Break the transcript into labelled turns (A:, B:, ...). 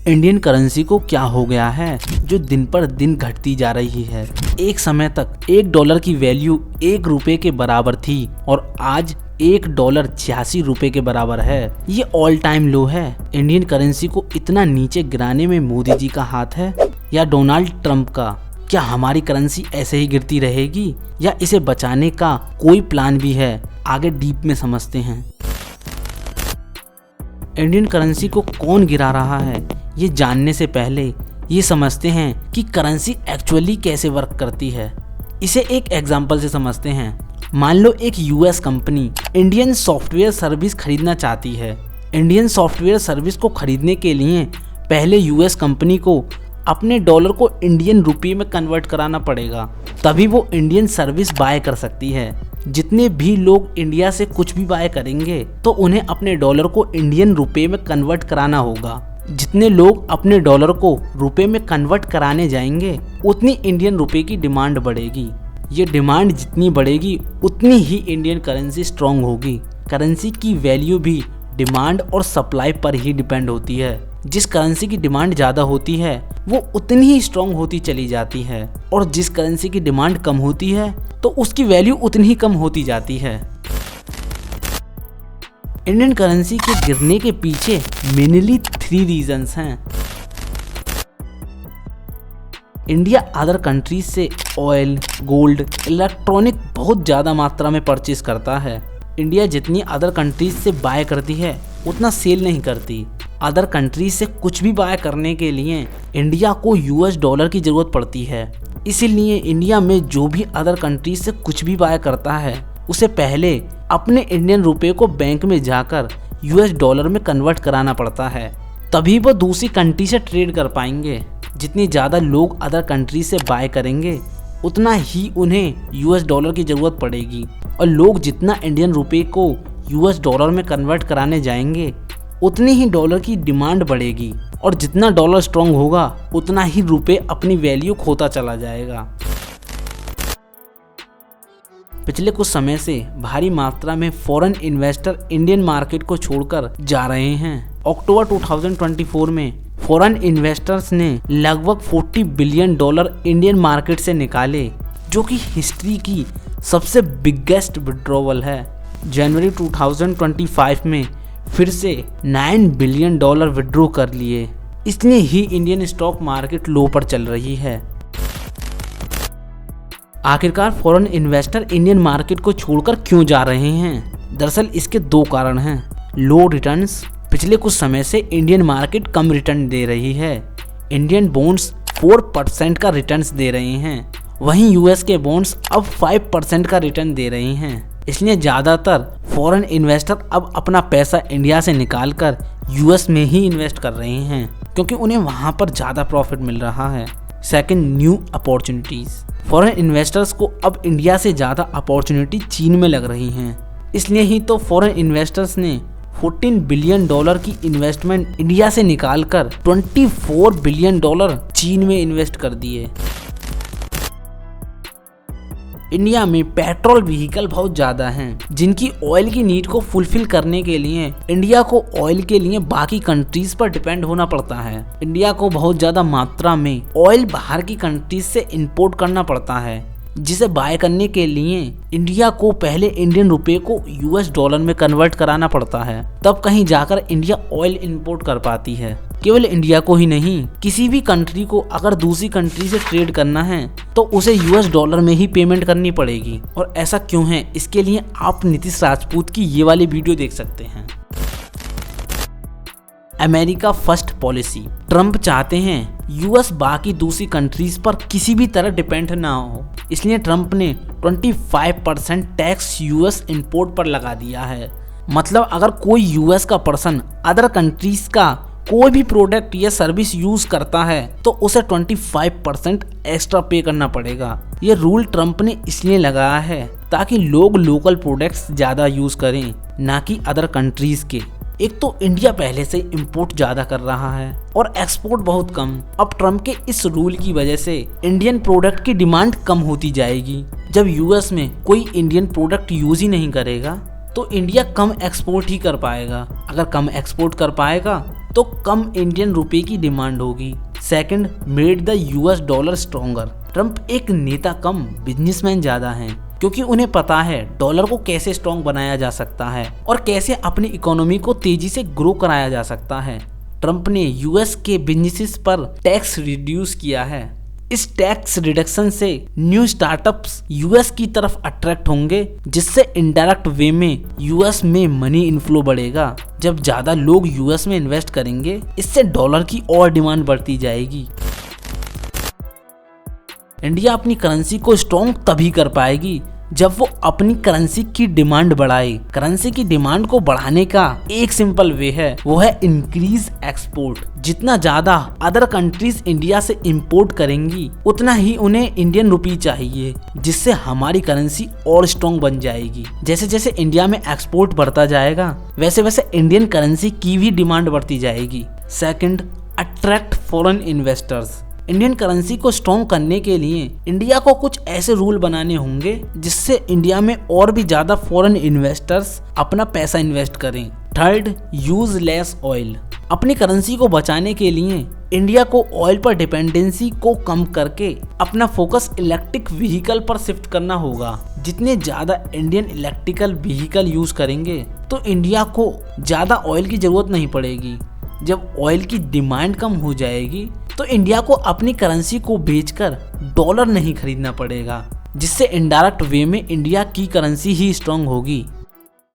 A: Indian currency को क्या हो गया है जो दिन पर दिन घटती जा रही है। एक समय तक $1 की वैल्यू ₹1 के बराबर थी और आज $1 के बराबर है। ये ऑल टाइम लो है। इंडियन करेंसी को इतना नीचे गिराने में मोदी जी का हाथ है या डोनाल्ड ट्रंप का? क्या हमारी करेंसी ऐसे ही गिरती रहेगी या इसे बचाने का कोई प्लान भी है? आगे डीप में समझते हैं। इंडियन करेंसी को कौन गिरा रहा है, ये जानने से पहले ये समझते हैं कि करेंसी एक्चुअली कैसे वर्क करती है। इसे एक एग्जांपल से समझते हैं। मान लो एक US company Indian software service खरीदना चाहती है। इंडियन सॉफ्टवेयर सर्विस को खरीदने के लिए पहले यूएस कंपनी को अपने डॉलर को इंडियन रुपये में कन्वर्ट कराना पड़ेगा, तभी वो इंडियन सर्विस बाय कर सकती है। जितने भी लोग इंडिया से कुछ भी बाय करेंगे तो उन्हें अपने डॉलर को इंडियन रुपये में कन्वर्ट कराना होगा। जितने लोग अपने डॉलर को रुपये में कन्वर्ट कराने जाएंगे उतनी इंडियन रुपये की डिमांड बढ़ेगी। ये डिमांड जितनी बढ़ेगी उतनी ही इंडियन करेंसी स्ट्रॉन्ग होगी। करेंसी की वैल्यू भी डिमांड और सप्लाई पर ही डिपेंड होती है। जिस करेंसी की डिमांड ज़्यादा होती है वो उतनी ही स्ट्रॉन्ग होती चली जाती है और जिस करेंसी की डिमांड कम होती है तो उसकी वैल्यू उतनी ही कम होती जाती है। इंडियन करेंसी के गिरने के पीछे मेनली 3 रीजंस हैं। इंडिया अदर कंट्रीज से ऑयल, गोल्ड, इलेक्ट्रॉनिक बहुत ज़्यादा मात्रा में परचेज करता है। इंडिया जितनी अदर कंट्रीज से बाय करती है उतना सेल नहीं करती। अदर कंट्रीज से कुछ भी बाय करने के लिए इंडिया को $, की ज़रूरत पड़ती है। इसीलिए इंडिया में जो भी अदर कंट्रीज से कुछ भी बाय करता है उसे पहले अपने इंडियन रुपये को बैंक में जाकर $, में कन्वर्ट कराना पड़ता है, तभी वो दूसरी कंट्री से ट्रेड कर पाएंगे। जितनी ज़्यादा लोग अदर कंट्री से बाय करेंगे उतना ही उन्हें $, की ज़रूरत पड़ेगी और लोग जितना इंडियन रुपये को $, में कन्वर्ट कराने जाएंगे उतनी ही डॉलर की डिमांड बढ़ेगी और जितना डॉलर स्ट्रॉन्ग होगा उतना ही रुपये अपनी वैल्यू खोता चला जाएगा। पिछले कुछ समय से भारी मात्रा में फॉरेन इन्वेस्टर इंडियन मार्केट को छोड़कर जा रहे हैं। अक्टूबर 2024 में फॉरेन इन्वेस्टर्स ने लगभग $40 बिलियन इंडियन मार्केट से निकाले, जो कि हिस्ट्री की सबसे बिगेस्ट विड्रॉवल है। जनवरी 2025 में फिर से $9 बिलियन विड्रॉ कर लिए। इसलिए ही इंडियन स्टॉक मार्केट लो पर चल रही है। आखिरकार फॉरेन इन्वेस्टर इंडियन मार्केट को छोड़कर क्यों जा रहे हैं? दरअसल इसके 2 कारण हैं। लो रिटर्न्स। पिछले कुछ समय से इंडियन मार्केट कम रिटर्न दे रही है। इंडियन बॉन्ड्स 4% का रिटर्न्स दे रहे हैं, वहीं यूएस के बॉन्ड्स अब 5% का रिटर्न दे रहे हैं। इसलिए ज़्यादातर फॉरेन इन्वेस्टर अब अपना पैसा इंडिया से निकालकर यूएस में ही इन्वेस्ट कर रहे हैं, क्योंकि उन्हें वहाँ पर ज़्यादा प्रॉफिट मिल रहा है। Second, new opportunities. Foreign investors को अब इंडिया से ज़्यादा अपॉर्चुनिटी चीन में लग रही हैं। इसलिए ही तो फॉरेन इन्वेस्टर्स ने $14 बिलियन की इन्वेस्टमेंट इंडिया से निकालकर $24 बिलियन चीन में इन्वेस्ट कर दिए। इंडिया में पेट्रोल व्हीकल बहुत ज़्यादा हैं, जिनकी ऑयल की नीड को फुलफिल करने के लिए इंडिया को ऑयल के लिए बाकी कंट्रीज पर डिपेंड होना पड़ता है। इंडिया को बहुत ज़्यादा मात्रा में ऑयल बाहर की कंट्रीज से इंपोर्ट करना पड़ता है, जिसे बाय करने के लिए इंडिया को पहले इंडियन रुपये को $, में कन्वर्ट कराना पड़ता है। तब कहीं जाकर इंडिया ऑयल इंपोर्ट कर पाती है। केवल इंडिया को ही नहीं, किसी भी कंट्री को अगर दूसरी कंट्री से ट्रेड करना है तो उसे $, में ही पेमेंट करनी पड़ेगी। और ऐसा क्यों है, इसके लिए आप नीतीश राजपूत की ये वाली वीडियो देख सकते हैं। America first policy. ट्रंप चाहते हैं यूएस बाकी दूसरी कंट्रीज पर किसी भी तरह डिपेंड ना हो, इसलिए ट्रंप ने 25% टैक्स यूएस इंपोर्ट पर लगा दिया है। मतलब अगर कोई यूएस का पर्सन अदर कंट्रीज का कोई भी प्रोडक्ट या सर्विस यूज करता है तो उसे 25% एक्स्ट्रा पे करना पड़ेगा। ये रूल ट्रंप ने इसलिए लगाया है ताकि लोग लोकल प्रोडक्ट्स ज़्यादा यूज करें, ना कि अदर कंट्रीज के। एक तो इंडिया पहले से इंपोर्ट ज़्यादा कर रहा है और एक्सपोर्ट बहुत कम। अब ट्रंप के इस रूल की वजह से इंडियन प्रोडक्ट की डिमांड कम होती जाएगी। जब यूएस में कोई इंडियन प्रोडक्ट यूज ही नहीं करेगा तो इंडिया कम एक्सपोर्ट ही कर पाएगा। अगर कम एक्सपोर्ट कर पाएगा तो कम इंडियन रुपए की डिमांड होगी। Second, made the US dollar stronger. Trump एक नेता कम बिजनेसमैन ज्यादा हैं, क्योंकि उन्हें पता है डॉलर को कैसे स्ट्रॉन्ग बनाया जा सकता है और कैसे अपनी इकोनॉमी को तेजी से ग्रो कराया जा सकता है। ट्रम्प ने यूएस के बिजनेसेस पर टैक्स रिड्यूस किया है। इस टैक्स रिडक्शन से न्यू स्टार्टअप्स यूएस की तरफ अट्रैक्ट होंगे, जिससे इनडायरेक्ट वे में यूएस में मनी इनफ्लो बढ़ेगा। जब ज्यादा लोग यूएस में इन्वेस्ट करेंगे, इससे डॉलर की और डिमांड बढ़ती जाएगी। इंडिया अपनी करेंसी को स्ट्रॉन्ग तभी कर पाएगी जब वो अपनी करेंसी की डिमांड बढ़ाए। करेंसी की डिमांड को बढ़ाने का एक सिंपल वे है, वो है इंक्रीज एक्सपोर्ट। जितना ज्यादा अदर कंट्रीज इंडिया से इंपोर्ट करेंगी, उतना ही उन्हें इंडियन रुपी चाहिए, जिससे हमारी करेंसी और स्ट्रॉन्ग बन जाएगी। जैसे जैसे इंडिया में एक्सपोर्ट बढ़ता जाएगा, वैसे वैसे इंडियन करेंसी की भी डिमांड बढ़ती जाएगी। Second, attract foreign investors. Indian currency को स्ट्रॉन्ग करने के लिए इंडिया को कुछ ऐसे रूल बनाने होंगे जिससे इंडिया में और भी ज्यादा फॉरेन इन्वेस्टर्स अपना पैसा इन्वेस्ट करें। Third, use less oil. अपनी करेंसी को बचाने के लिए इंडिया को ऑयल पर डिपेंडेंसी को कम करके अपना फोकस इलेक्ट्रिक व्हीकल पर शिफ्ट करना होगा। जितने ज्यादा इंडियन इलेक्ट्रिकल व्हीकल यूज करेंगे, तो इंडिया को ज्यादा ऑयल की जरूरत नहीं पड़ेगी। जब ऑयल की डिमांड कम हो जाएगी, तो इंडिया को अपनी करेंसी को बेचकर डॉलर नहीं खरीदना पड़ेगा, जिससे इनडायरेक्ट वे में इंडिया की करेंसी ही स्ट्रॉन्ग होगी।